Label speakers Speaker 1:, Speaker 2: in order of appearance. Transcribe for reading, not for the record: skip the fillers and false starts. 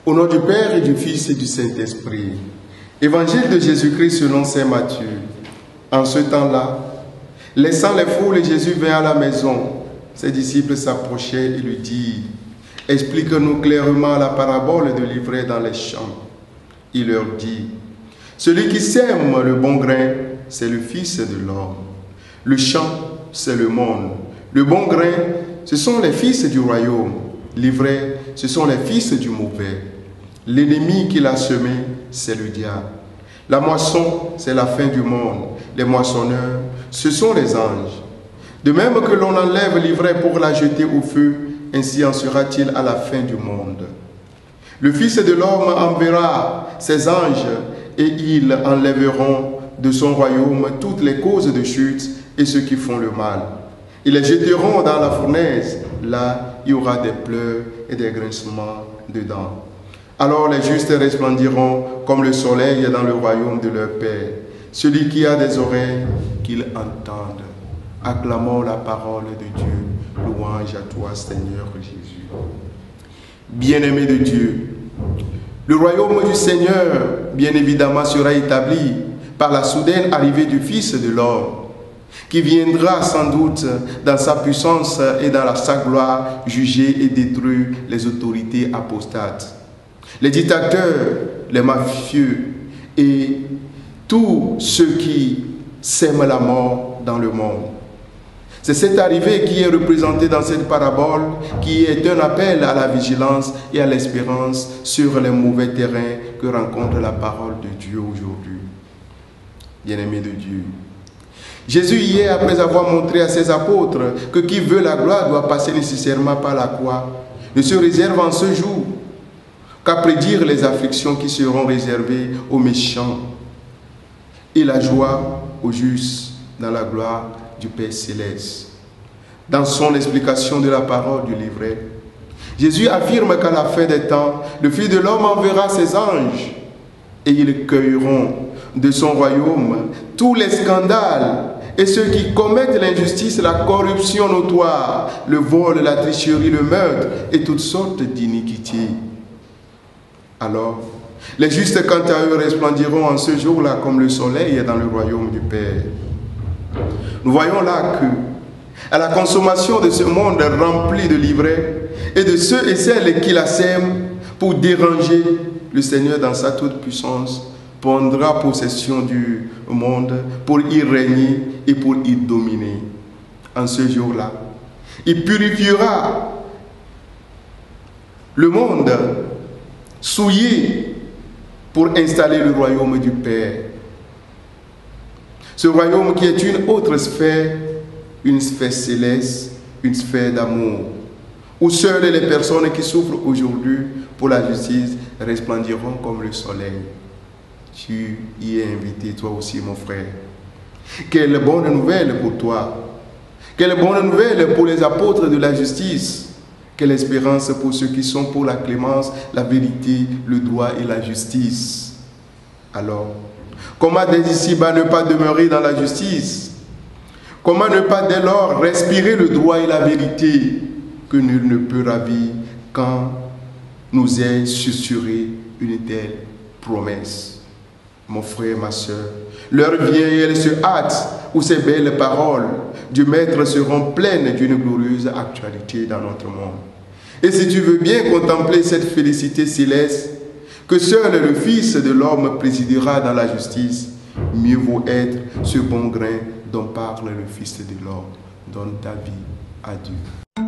Speaker 1: Au nom du Père et du Fils et du Saint-Esprit. Évangile de Jésus-Christ selon saint Matthieu. En ce temps-là, laissant les foules, Jésus vint à la maison. Ses disciples s'approchaient et lui dirent: explique-nous clairement la parabole de l'ivraie dans les champs. Il leur dit: celui qui sème le bon grain, c'est le Fils de l'homme. Le champ, c'est le monde. Le bon grain, ce sont les fils du royaume. L'ivraie, ce sont les fils du mauvais. L'ennemi qui l'a semé, c'est le diable. La moisson, c'est la fin du monde. Les moissonneurs, ce sont les anges. De même que l'on enlève l'ivraie pour la jeter au feu, ainsi en sera-t-il à la fin du monde. Le Fils de l'homme enverra ses anges et ils enlèveront de son royaume toutes les causes de chute et ceux qui font le mal. Ils les jeteront dans la fournaise. Là, il y aura des pleurs et des grincements de dents. Alors les justes resplendiront comme le soleil dans le royaume de leur Père. Celui qui a des oreilles, qu'il entende. Acclamons la parole de Dieu. Louange à toi, Seigneur Jésus. Bien-aimés de Dieu, le royaume du Seigneur, bien évidemment, sera établi par la soudaine arrivée du Fils de l'homme, qui viendra sans doute dans sa puissance et dans sa gloire juger et détruire les autorités apostates, les dictateurs, les mafieux et tous ceux qui sèment la mort dans le monde. C'est cette arrivée qui est représentée dans cette parabole, qui est un appel à la vigilance et à l'espérance sur les mauvais terrains que rencontre la parole de Dieu aujourd'hui. Bien-aimés de Dieu, Jésus hier, après avoir montré à ses apôtres que qui veut la gloire doit passer nécessairement par la croix, ne se réserve en ce jour qu'à prédire les afflictions qui seront réservées aux méchants et la joie aux justes dans la gloire du Père Céleste. Dans son explication de la parole du livret, Jésus affirme qu'à la fin des temps, le Fils de l'homme enverra ses anges et ils cueilleront de son royaume tous les scandales et ceux qui commettent l'injustice, la corruption notoire, le vol, la tricherie, le meurtre et toutes sortes d'iniquités. Alors, les justes quant à eux resplendiront en ce jour-là comme le soleil dans le royaume du Père. Nous voyons là que, à la consommation de ce monde rempli de l'ivraie et de ceux et celles qui la sèment pour déranger, le Seigneur dans sa toute puissance prendra possession du monde pour y régner et pour y dominer. En ce jour-là, il purifiera le monde souillé pour installer le royaume du Père. Ce royaume qui est une autre sphère, une sphère céleste, une sphère d'amour, où seules les personnes qui souffrent aujourd'hui pour la justice resplendiront comme le soleil. Tu y es invité, toi aussi, mon frère. Quelle bonne nouvelle pour toi. Quelle bonne nouvelle pour les apôtres de la justice. Quelle espérance pour ceux qui sont pour la clémence, la vérité, le droit et la justice. Alors, comment dès ici-bas ne pas demeurer dans la justice? Comment ne pas dès lors respirer le droit et la vérité que nul ne peut ravir quand nous est susurré une telle promesse? Mon frère, ma soeur, l'heure vient et elle se hâte où ces belles paroles du Maître seront pleines d'une glorieuse actualité dans notre monde. Et si tu veux bien contempler cette félicité céleste, que seul le Fils de l'homme présidera dans la justice, mieux vaut être ce bon grain dont parle le Fils de l'homme. Donne ta vie à Dieu.